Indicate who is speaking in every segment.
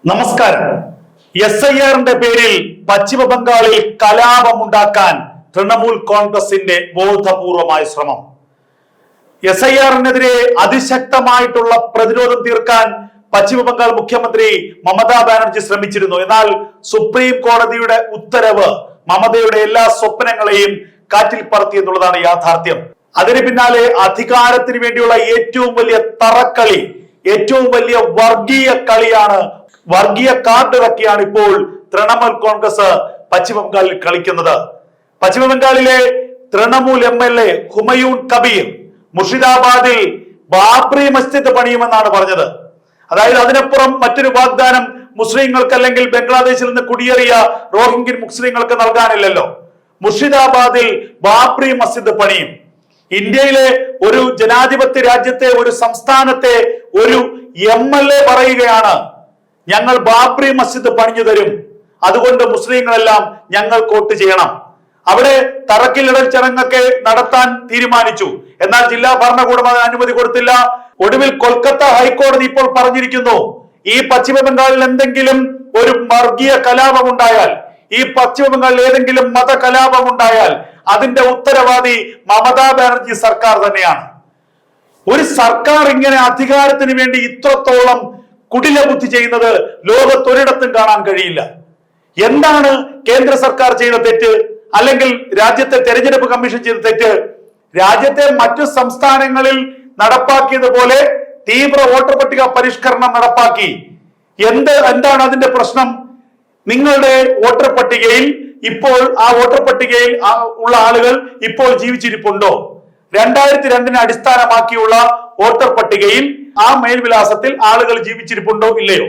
Speaker 1: നമസ്കാരം. SIR-ന്റെ പേരിൽ പശ്ചിമ ബംഗാളിൽ കലാപമുണ്ടാക്കാൻ തൃണമൂൽ കോൺഗ്രസിന്റെ ബോധപൂർവമായ ശ്രമം. SIR-നെതിരെ അതിശക്തമായിട്ടുള്ള പ്രതിരോധം തീർക്കാൻ പശ്ചിമ ബംഗാൾ മുഖ്യമന്ത്രി മമതാ ബാനർജി ശ്രമിച്ചിരുന്നു. എന്നാൽ സുപ്രീം കോടതിയുടെ ഉത്തരവ് മമതയുടെ എല്ലാ സ്വപ്നങ്ങളെയും കാറ്റിൽ പറത്തി എന്നുള്ളതാണ് യാഥാർത്ഥ്യം. അതിന് പിന്നാലെ അധികാരത്തിന് വേണ്ടിയുള്ള ഏറ്റവും വലിയ തറക്കളി, ഏറ്റവും വലിയ വർഗീയ കളിയാണ്, വർഗീയ കാർഡ് ഇറക്കിയാണ് ഇപ്പോൾ തൃണമൂൽ കോൺഗ്രസ് പശ്ചിമ ബംഗാളിൽ കളിക്കുന്നത്. പശ്ചിമ ബംഗാളിലെ തൃണമൂൽ MLA ഹുമയൂൺ കബീർ മുർഷിദാബാദിൽ ബാബ്രി മസ്ജിദ് പണിയുമെന്നാണ് പറഞ്ഞത്. അതായത് അതിനപ്പുറം മറ്റൊരു വാഗ്ദാനം മുസ്ലിങ്ങൾക്ക് അല്ലെങ്കിൽ ബംഗ്ലാദേശിൽ നിന്ന് കുടിയേറിയ റോഹിംഗ്യൻ മുസ്ലിങ്ങൾക്ക് നൽകാനില്ലല്ലോ. മുർഷിദാബാദിൽ ബാബ്രി മസ്ജിദ് പണിയും. ഇന്ത്യയിലെ ഒരു ജനാധിപത്യ രാജ്യത്തെ ഒരു സംസ്ഥാനത്തെ ഒരു MLA പറയുകയാണ്, ഞങ്ങൾ ബാബ്രി മസ്ജിദ് പണിഞ്ഞു തരും, അതുകൊണ്ട് മുസ്ലിങ്ങളെല്ലാം ഞങ്ങൾ വോട്ട് ചെയ്യണം. അവിടെ തറക്കല്ലിടൽ ചടങ്ങൊക്കെ നടത്താൻ തീരുമാനിച്ചു. എന്നാൽ ജില്ലാ ഭരണകൂടം അതിന് അനുമതി കൊടുത്തില്ല. ഒടുവിൽ കൊൽക്കത്ത ഹൈക്കോടതി ഇപ്പോൾ പറഞ്ഞിരിക്കുന്നു, ഈ പശ്ചിമ ബംഗാളിൽ എന്തെങ്കിലും ഒരു വർഗീയ കലാപം ഉണ്ടായാൽ, ഈ പശ്ചിമ ബംഗാളിൽ ഏതെങ്കിലും മത കലാപം ഉണ്ടായാൽ അതിന്റെ ഉത്തരവാദി മമതാ ബാനർജി സർക്കാർ തന്നെയാണ്. ഒരു സർക്കാർ ഇങ്ങനെ അധികാരത്തിന് വേണ്ടി ഇത്രത്തോളം കുടില ബുദ്ധി ചെയ്യുന്നത് ലോകത്തൊരിടത്തും കാണാൻ കഴിയില്ല. എന്താണ് കേന്ദ്ര സർക്കാർ ചെയ്ത തെറ്റ്, അല്ലെങ്കിൽ രാജ്യത്തെ തെരഞ്ഞെടുപ്പ് കമ്മീഷൻ ചെയ്ത തെറ്റ്? രാജ്യത്തെ മറ്റു സംസ്ഥാനങ്ങളിൽ നടപ്പാക്കിയതുപോലെ തീവ്ര വോട്ടർ പട്ടിക പരിഷ്കരണം നടപ്പാക്കി. എന്താണ് അതിന്റെ പ്രശ്നം? നിങ്ങളുടെ വോട്ടർ പട്ടികയിൽ ഇപ്പോൾ ആ വോട്ടർ പട്ടികയിൽ ഉള്ള ആളുകൾ ഇപ്പോൾ ജീവിച്ചിരിപ്പുണ്ടോ? 2002 അടിസ്ഥാനമാക്കിയുള്ള വോട്ടർ പട്ടികയിൽ ആ മേൽവിലാസത്തിൽ ആളുകൾ ജീവിച്ചിരിപ്പുണ്ടോ ഇല്ലയോ?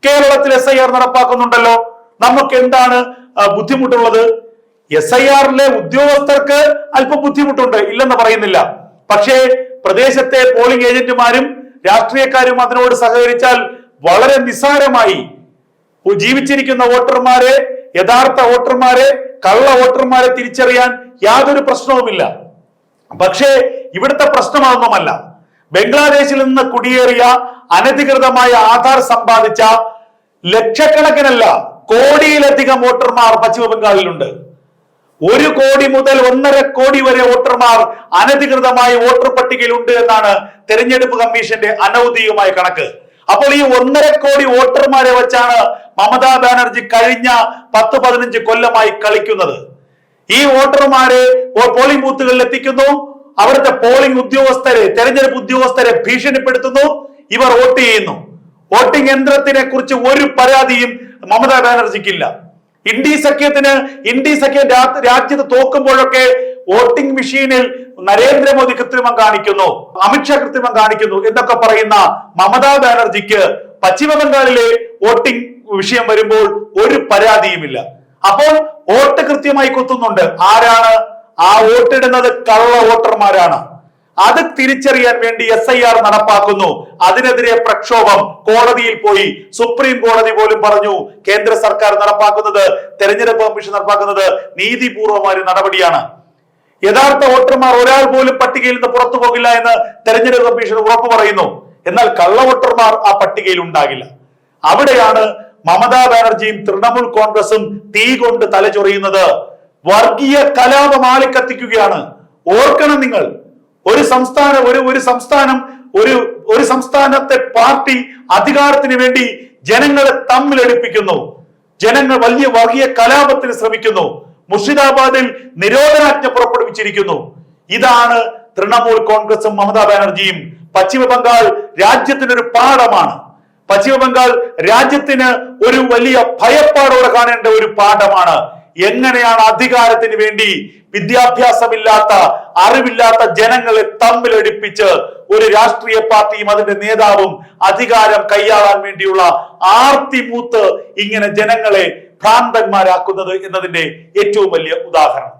Speaker 1: കേരളത്തിൽ SIR നടപ്പാക്കുന്നുണ്ടല്ലോ. നമുക്ക് എന്താണ് ബുദ്ധിമുട്ടുള്ളത്? SIR-ലെ ഉദ്യോഗസ്ഥർക്ക് അല്പം ബുദ്ധിമുട്ടുണ്ട്, ഇല്ലെന്ന് പറയുന്നില്ല. പക്ഷേ പ്രദേശത്തെ പോളിംഗ് ഏജന്റുമാരും രാഷ്ട്രീയക്കാരും അതിനോട് സഹകരിച്ചാൽ വളരെ നിസ്സാരമായി ജീവിച്ചിരിക്കുന്ന വോട്ടർമാരെ, യഥാർത്ഥ വോട്ടർമാരെ, കള്ള വോട്ടർമാരെ തിരിച്ചറിയാൻ യാതൊരു പ്രശ്നവുമില്ല. പക്ഷേ ഇവിടുത്തെ പ്രശ്നം അതൊന്നുമല്ല. ബംഗ്ലാദേശിൽ നിന്ന് കുടിയേറിയ അനധികൃതമായ ആധാർ സമ്പാദിച്ച ലക്ഷക്കണക്കിനല്ല കോടിയിലധികം വോട്ടർമാർ പശ്ചിമ ബംഗാളിലുണ്ട്. 1 കോടി മുതൽ 1.5 കോടി വരെ വോട്ടർമാർ അനധികൃതമായ വോട്ടർ പട്ടികയിലുണ്ട് എന്നാണ് തെരഞ്ഞെടുപ്പ് കമ്മീഷന്റെ അനൗദ്യോഗികമായ കണക്ക്. അപ്പോൾ ഈ 1.5 കോടി വോട്ടർമാരെ വെച്ചാണ് മമതാ ബാനർജി കഴിഞ്ഞ 10-15 കൊല്ലമായി കളിക്കുന്നത്. ഈ വോട്ടർമാരെ പോളിംഗ് ബൂത്തുകളിൽ എത്തിക്കുന്നു, അവിടുത്തെ പോളിംഗ് ഉദ്യോഗസ്ഥരെ, തെരഞ്ഞെടുപ്പ് ഉദ്യോഗസ്ഥരെ ഭീഷണിപ്പെടുത്തുന്നു, ഇവർ വോട്ട് ചെയ്യുന്നു. വോട്ടിംഗ് യന്ത്രത്തിനെ കുറിച്ച് ഒരു പരാതിയും മമതാ ബാനർജിക്കില്ല. ഇന്ത്യ സഖ്യം രാജ്യത്ത് തോക്കുമ്പോഴൊക്കെ വോട്ടിംഗ് മെഷീനിൽ നരേന്ദ്രമോദി കൃത്രിമം കാണിക്കുന്നു, അമിത്ഷാ കൃത്രിമം കാണിക്കുന്നു എന്നൊക്കെ പറയുന്ന മമതാ ബാനർജിക്ക് പശ്ചിമ ബംഗാളിലെ വോട്ടിംഗ് വിഷയം വരുമ്പോൾ ഒരു പരാതിയുമില്ല. അപ്പോൾ വോട്ട് കൃത്യമായി കുത്തുന്നുണ്ട്. ആരാണ് ആ വോട്ടിടുന്നത്? കള്ള വോട്ടർമാരാണ്. അത് തിരിച്ചറിയാൻ വേണ്ടി SIR നടപ്പാക്കുന്നു. അതിനെതിരെ പ്രക്ഷോഭം, കോടതിയിൽ പോയി. സുപ്രീം കോടതി പോലും പറഞ്ഞു കേന്ദ്ര സർക്കാർ നടപ്പാക്കുന്നത്, തെരഞ്ഞെടുപ്പ് കമ്മീഷൻ നടപ്പാക്കുന്നത് നീതിപൂർവമായ നടപടിയാണ്. യഥാർത്ഥ വോട്ടർമാർ ഒരാൾ പോലും പട്ടികയിൽ നിന്ന് പുറത്തു പോകില്ല എന്ന് തെരഞ്ഞെടുപ്പ് കമ്മീഷൻ ഉറപ്പു പറയുന്നു. എന്നാൽ കള്ള വോട്ടർമാർ ആ പട്ടികയിൽ ഉണ്ടാകില്ല. അവിടെയാണ് മമതാ ബാനർജിയും തൃണമൂൽ കോൺഗ്രസും തീ കൊണ്ട് തലചൊറിയുന്നത്. വർഗീയ കലാപം ആളിക്കത്തിക്കുകയാണ്. ഓർക്കണം നിങ്ങൾ, ഒരു സംസ്ഥാനത്തെ പാർട്ടി അധികാരത്തിന് വേണ്ടി ജനങ്ങളെ തമ്മിലടിപ്പിക്കുന്നു, ജനങ്ങൾ വലിയ വർഗീയ കലാപത്തിന് ശ്രമിക്കുന്നു, മുർഷിദാബാദിൽ നിരോധനാജ്ഞ പുറപ്പെടുവിച്ചിരിക്കുന്നു. ഇതാണ് തൃണമൂൽ കോൺഗ്രസും മമതാ ബാനർജിയും. പശ്ചിമ ബംഗാൾ രാജ്യത്തിനൊരു പാഠമാണ്. പശ്ചിമ ബംഗാൾ രാജ്യത്തിന് ഒരു വലിയ ഭയപ്പാടോടെ കാണേണ്ട ഒരു പാഠമാണ്. എങ്ങനെയാണ് അധികാരത്തിന് വേണ്ടി വിദ്യാഭ്യാസമില്ലാത്ത, അറിവില്ലാത്ത ജനങ്ങളെ തമ്മിലടിപ്പിച്ച് ഒരു രാഷ്ട്രീയ പാർട്ടിയും അതിന്റെ നേതാവും അധികാരം കൈയാളാൻ വേണ്ടിയുള്ള ആർത്തിമൂത്ത് ഇങ്ങനെ ജനങ്ങളെ ഭ്രാന്തന്മാരാക്കുന്നത് എന്നതിന്റെ ഏറ്റവും വലിയ ഉദാഹരണം.